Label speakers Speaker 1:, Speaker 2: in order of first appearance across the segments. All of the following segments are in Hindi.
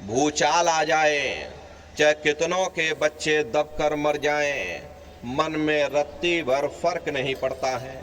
Speaker 1: भूचाल आ जाए, चाहे कितनों के बच्चे दबकर मर जाएं, मन में रत्ती भर फर्क नहीं पड़ता है।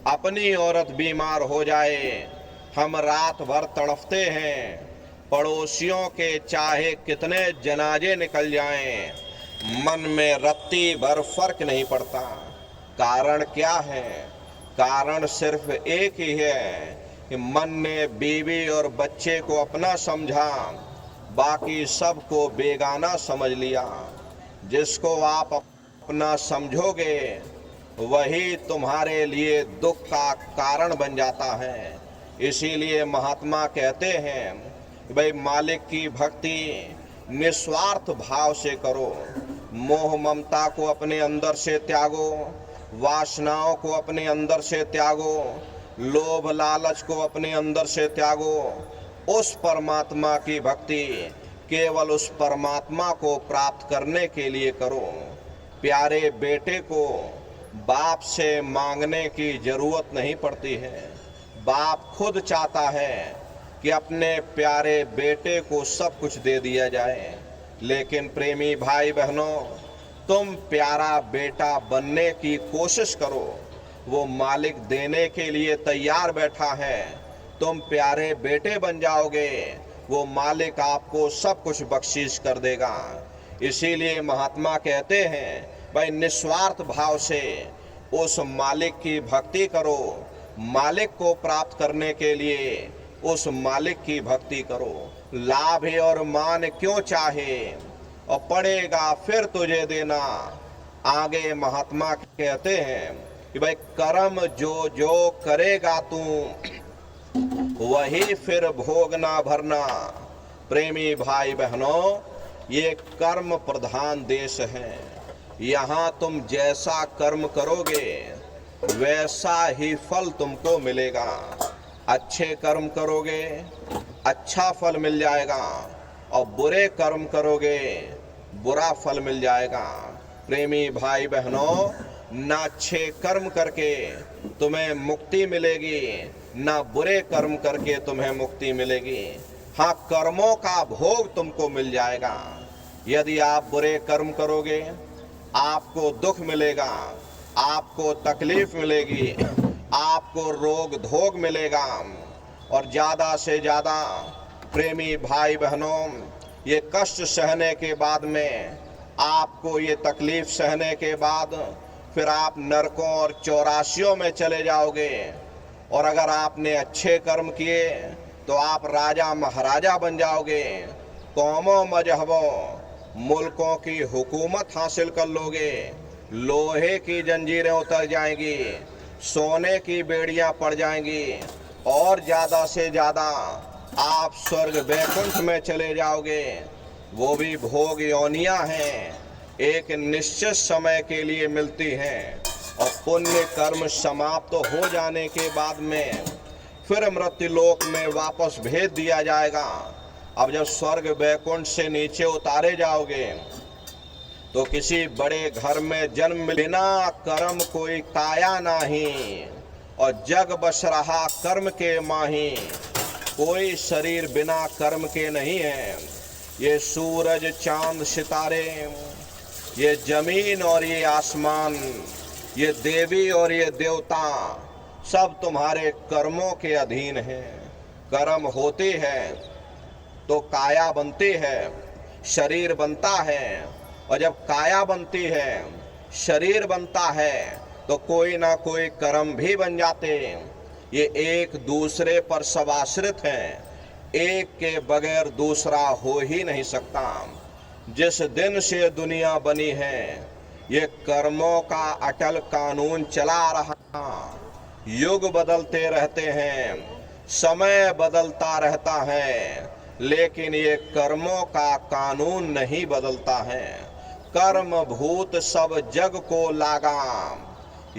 Speaker 1: अपनी औरत बीमार हो जाए, हम रात भर तड़फते हैं। पड़ोसियों के चाहे कितने जनाजे निकल जाएं, मन में रत्ती भर फर्क नहीं पड़ता। कारण क्या है? कारण सिर्फ एक ही है कि मन ने बीवी और बच्चे को अपना समझा, बाकी सबको बेगाना समझ लिया। जिसको आप अपना समझोगे वही तुम्हारे लिए दुख का कारण बन जाता है। इसीलिए महात्मा कहते हैं भाई, मालिक की भक्ति निस्वार्थ भाव से करो। मोह ममता को अपने अंदर से त्यागो, वासनाओं को अपने अंदर से त्यागो, लोभ लालच को अपने अंदर से त्यागो। उस परमात्मा की भक्ति केवल उस परमात्मा को प्राप्त करने के लिए करो। प्यारे बेटे को बाप से मांगने की जरूरत नहीं पड़ती है। बाप खुद चाहता है कि अपने प्यारे बेटे को सब कुछ दे दिया जाए। लेकिन प्रेमी भाई बहनों, तुम प्यारा बेटा बनने की कोशिश करो। वो मालिक देने के लिए तैयार बैठा है। तुम प्यारे बेटे बन जाओगे, वो मालिक आपको सब कुछ बख्शीश कर देगा। इसीलिए महात्मा कहते हैं भाई, निस्वार्थ भाव से उस मालिक की भक्ति करो। मालिक को प्राप्त करने के लिए उस मालिक की भक्ति करो। लाभ और मान क्यों चाहे, और पड़ेगा फिर तुझे देना। आगे महात्मा कहते हैं कि भाई, कर्म जो जो करेगा तू, वही फिर भोगना भरना। प्रेमी भाई बहनों, ये कर्म प्रधान देश है। यहाँ तुम जैसा कर्म करोगे वैसा ही फल तुमको मिलेगा। अच्छे कर्म करोगे, अच्छा फल मिल जाएगा, और बुरे कर्म करोगे, बुरा फल मिल जाएगा। प्रेमी भाई बहनों, ना अच्छे कर्म करके तुम्हें मुक्ति मिलेगी, ना बुरे कर्म करके तुम्हें मुक्ति मिलेगी। हाँ, कर्मों का भोग तुमको मिल जाएगा। यदि आप बुरे कर्म करोगे, आपको दुख मिलेगा, आपको तकलीफ मिलेगी, आपको रोग धोग मिलेगा। और ज़्यादा से ज़्यादा प्रेमी भाई बहनों, ये कष्ट सहने के बाद में, आपको ये तकलीफ सहने के बाद फिर आप नरकों और चौरासियों में चले जाओगे। और अगर आपने अच्छे कर्म किए तो आप राजा महाराजा बन जाओगे। कौमों मजहबों मुल्कों की हुकूमत हासिल कर लोगे। लोहे की जंजीरें उतर जाएंगी, सोने की बेड़ियां पड़ जाएंगी, और ज़्यादा से ज़्यादा आप स्वर्ग वैकुंठ में चले जाओगे। वो भी भोग योनियां हैं, एक निश्चित समय के लिए मिलती हैं, और पुण्य कर्म समाप्त हो जाने के बाद में फिर मृत्युलोक में वापस भेज दिया जाएगा। अब जब स्वर्ग वैकुंठ से नीचे उतारे जाओगे तो किसी बड़े घर में जन्म, बिना कर्म कोई काया नहीं, और जग बस रहा कर्म के माही। कोई शरीर बिना कर्म के नहीं है। ये सूरज चांद सितारे, ये जमीन और ये आसमान, ये देवी और ये देवता, सब तुम्हारे कर्मों के अधीन हैं। कर्म होते हैं तो काया बनती है, शरीर बनता है, और जब काया बनती है, शरीर बनता है, तो कोई ना कोई कर्म भी बन जाते हैं। ये एक दूसरे पर सब आश्रित हैं, एक के बगैर दूसरा हो ही नहीं सकता। जिस दिन से दुनिया बनी है, ये कर्मों का अटल कानून चला आ रहा। युग बदलते रहते हैं, समय बदलता रहता है, लेकिन ये कर्मों का कानून नहीं बदलता है। कर्म भूत सब जग को लागा,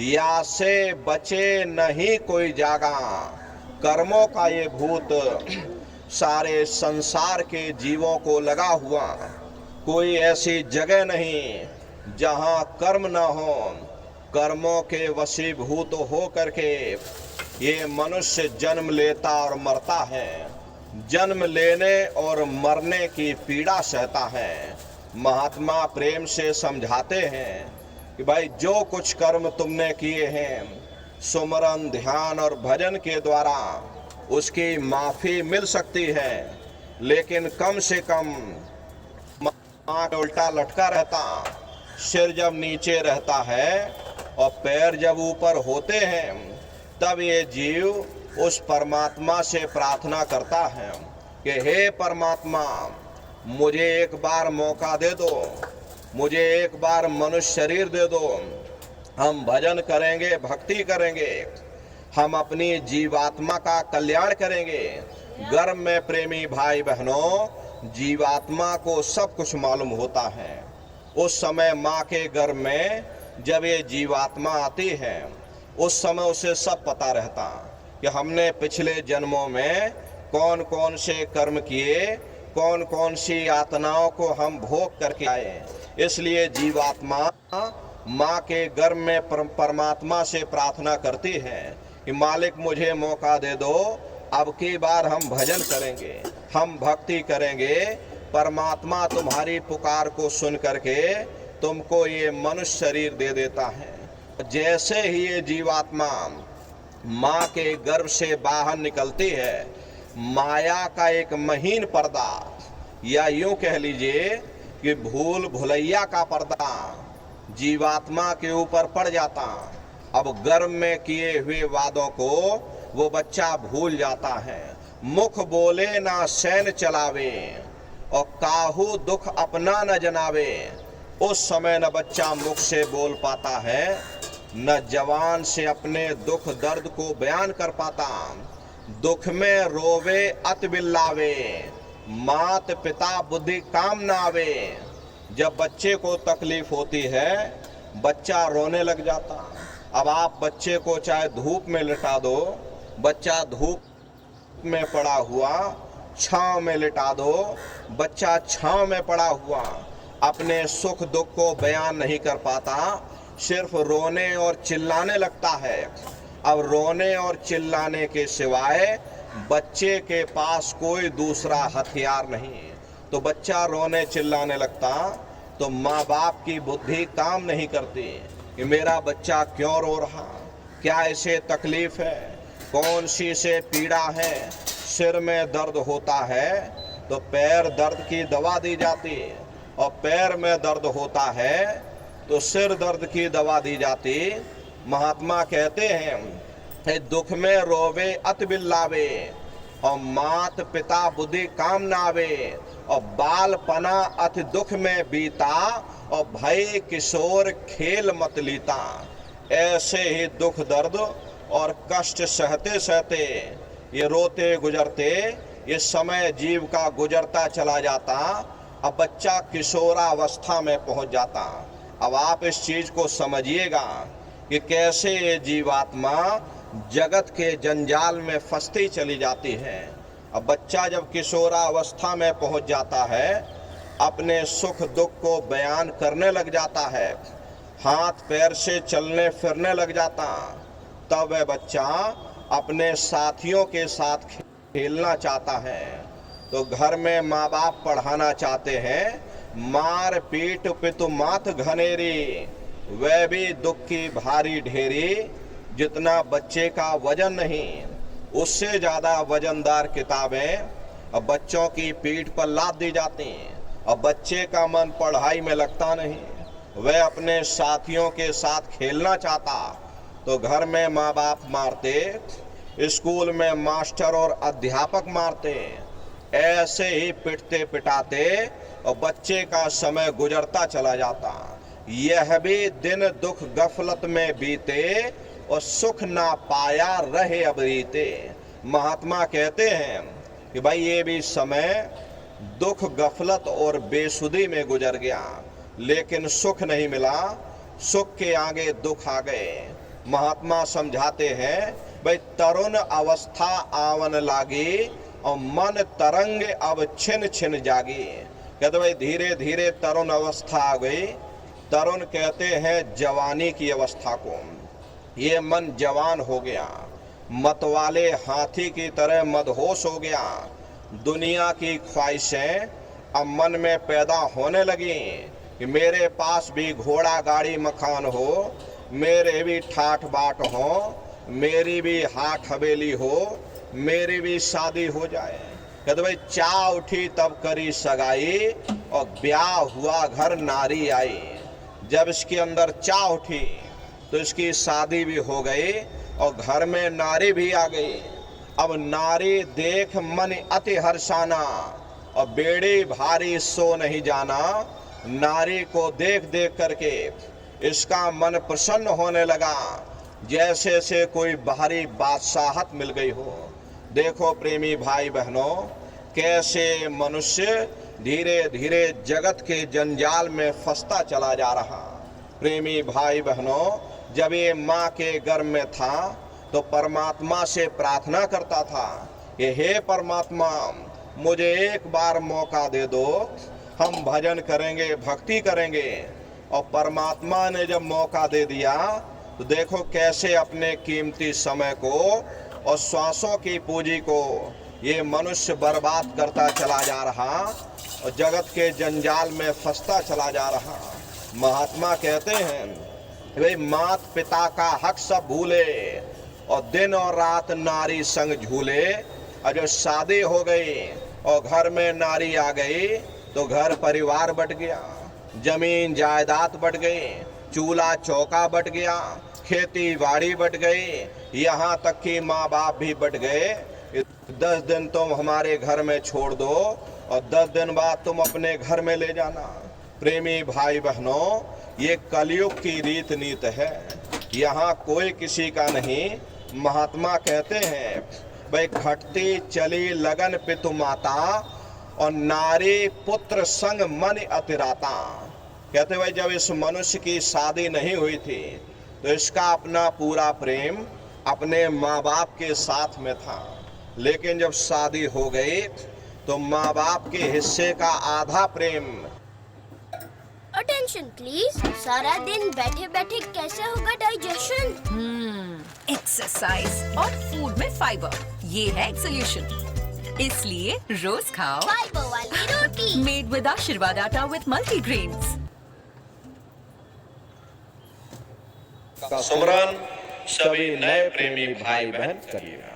Speaker 1: या से बचे नहीं कोई जागा। कर्मों का ये भूत सारे संसार के जीवों को लगा हुआ। कोई ऐसी जगह नहीं जहाँ कर्म न हो। कर्मों के वशीभूत हो करके ये मनुष्य जन्म लेता और मरता है। जन्म लेने और मरने की पीड़ा सहता है। महात्मा प्रेम से समझाते हैं कि भाई जो कुछ कर्म तुमने किए हैं सुमरन, ध्यान और भजन के द्वारा उसकी माफी मिल सकती है, लेकिन कम से कम माँ उल्टा लटका रहता, सिर जब नीचे रहता है और पैर जब ऊपर होते हैं, तब ये जीव उस परमात्मा से प्रार्थना करता है कि हे परमात्मा, मुझे एक बार मौका दे दो, मुझे एक बार मनुष्य शरीर दे दो, हम भजन करेंगे, भक्ति करेंगे, हम अपनी जीवात्मा का कल्याण करेंगे। गर्भ में प्रेमी भाई बहनों, जीवात्मा को सब कुछ मालूम होता है। उस समय माँ के गर्भ में जब ये जीवात्मा आती है, उस समय उसे सब पता रहता कि हमने पिछले जन्मों में कौन कौन से कर्म किए, कौन कौन सी यातनाओं को हम भोग करके आए। इसलिए जीवात्मा माँ के गर्भ में परमात्मा से प्रार्थना करती है कि मालिक मुझे मौका दे दो, अब की बार हम भजन करेंगे, हम भक्ति करेंगे। परमात्मा तुम्हारी पुकार को सुन करके तुमको ये मनुष्य शरीर दे देता है। जैसे ही ये जीवात्मा माँ के गर्भ से बाहर निकलती है, माया का एक महीन पर्दा, या यूं कह लीजिए कि भूल भुलैया का पर्दा जीवात्मा के ऊपर पड़ जाता। अब गर्भ में किए हुए वादों को वो बच्चा भूल जाता है। मुख बोले ना सैन चलावे और काहू दुख अपना न जनावे। उस समय न बच्चा मुख से बोल पाता है, न जवान से अपने दुख दर्द को बयान कर पाता। दुख में रोवे अत बिल्लावे, मात पिता बुद्धि काम न आवे। जब बच्चे को तकलीफ होती है, बच्चा रोने लग जाता। अब आप बच्चे को चाहे धूप में लिटा दो, बच्चा धूप में पड़ा हुआ, छांव में लिटा दो, बच्चा छांव में पड़ा हुआ अपने सुख दुख को बयान नहीं कर पाता, सिर्फ रोने और चिल्लाने लगता है। अब रोने और चिल्लाने के सिवाय बच्चे के पास कोई दूसरा हथियार नहीं। तो बच्चा रोने चिल्लाने लगता तो माँ बाप की बुद्धि काम नहीं करती कि मेरा बच्चा क्यों रो रहा, क्या इसे तकलीफ है, कौन सी से पीड़ा है। सिर में दर्द होता है तो पैर दर्द की दवा दी जाती, और पैर में दर्द होता है तो सिर दर्द की दवा दी जाती। महात्मा कहते हैं दुख में रोवे अत बिल्लावे और मात पिता बुद्धि काम नावे, और बाल पना अति दुख में बीता और भय किशोर खेल मत लीता। ऐसे ही दुख दर्द और कष्ट सहते सहते, ये रोते गुजरते ये समय जीव का गुजरता चला जाता। अब बच्चा किशोरावस्था में पहुंच जाता। अब आप इस चीज को समझिएगा कि कैसे ये जीवात्मा जगत के जंजाल में फंसती चली जाती है। अब बच्चा जब किशोरावस्था में पहुंच जाता है, अपने सुख दुख को बयान करने लग जाता है, हाथ पैर से चलने फिरने लग जाता, तब वह बच्चा अपने साथियों के साथ खेलना चाहता है। तो घर में माँ बाप पढ़ाना चाहते हैं, मार पीट पितु मात घनेरी, वह भी दुख की भारी ढेरी। जितना बच्चे का वजन नहीं, उससे ज्यादा वजनदार किताबें अब बच्चों की पीठ पर लाद दी जाती हैं। अब बच्चे का मन पढ़ाई में लगता नहीं, वह अपने साथियों के साथ खेलना चाहता, तो घर में माँ बाप मारते, स्कूल में मास्टर और अध्यापक मारते। ऐसे ही पिटते पिटाते और बच्चे का समय गुजरता चला जाता। यह भी दिन दुख गफलत में बीते और सुख ना पाया रहे अब रीते। महात्मा कहते हैं कि भाई ये भी समय दुख गफलत और बेसुधी में गुजर गया, लेकिन सुख नहीं मिला, सुख के आगे दुख आ गए। महात्मा समझाते हैं भाई तरुण अवस्था आवन लागी और मन तरंग अब छिन छिन जागी। कहते भाई धीरे धीरे तरुण अवस्था आ गई। तरुण कहते हैं जवानी की अवस्था को। ये मन जवान हो गया, मतवाले हाथी की तरह मदहोश हो गया, दुनिया की ख्वाहिशें अब मन में पैदा होने लगी कि मेरे पास भी घोड़ा गाड़ी मकान हो, मेरे भी ठाठ बाट हो, मेरी भी हाट हवेली हो, मेरी भी शादी हो जाए। कहते भाई चाह उठी तब करी सगाई और ब्याह हुआ घर नारी आई। जब इसके अंदर चाह उठी तो इसकी शादी भी हो गई और घर में नारी भी आ गई। अब नारी देख मन अति हर्षाना और बेड़ी भारी सो नहीं जाना। नारी को देख देख करके इसका मन प्रसन्न होने लगा, जैसे से कोई बाहरी बादशाहत मिल गई हो। देखो प्रेमी भाई बहनों, कैसे मनुष्य धीरे धीरे जगत के जंजाल में फंसता चला जा रहा। प्रेमी भाई बहनों, जब ये माँ के गर्भ में था तो परमात्मा से प्रार्थना करता था कि हे परमात्मा, मुझे एक बार मौका दे दो, हम भजन करेंगे, भक्ति करेंगे। और परमात्मा ने जब मौका दे दिया तो देखो कैसे अपने कीमती समय को और श्वासों की पूंजी को ये मनुष्य बर्बाद करता चला जा रहा और जगत के जंजाल में फंसता चला जा रहा। महात्मा कहते हैं वे मात पिता का हक सब भूले और दिन और रात नारी संग झूले। और जब शादी हो गई और घर में नारी आ गई तो घर परिवार बट गया, जमीन जायदाद बट गई, चूल्हा चौका बट गया, खेती बाड़ी बट गई, यहाँ तक कि माँ बाप भी बट गए। 10 दिन तुम हमारे घर में छोड़ दो और 10 दिन बाद तुम अपने घर में ले जाना। प्रेमी भाई बहनों, ये कलयुग की रीत नीत है, यहाँ कोई किसी का नहीं। महात्मा कहते हैं भाई घटती चली लगन पितु माता और नारी पुत्र संग मन अतिराता। कहते भाई जब इस मनुष्य की शादी नहीं हुई थी तो इसका अपना पूरा प्रेम अपने माँ बाप के साथ में था, लेकिन जब शादी हो गई तो माँ बाप के हिस्से का आधा प्रेम।
Speaker 2: अटेंशन प्लीज, सारा दिन बैठे बैठे कैसे होगा डाइजेशन?
Speaker 3: एक्सरसाइज और फूड में फाइबर, ये है एक सोल्यूशन। इसलिए रोज खाओ
Speaker 2: फाइबर वाली रोटी
Speaker 3: मेड विद आशीर्वाद आटा विद मल्टीग्रेन्स।
Speaker 1: सुमरन सभी नए प्रेमी भाई बहन करिएगा।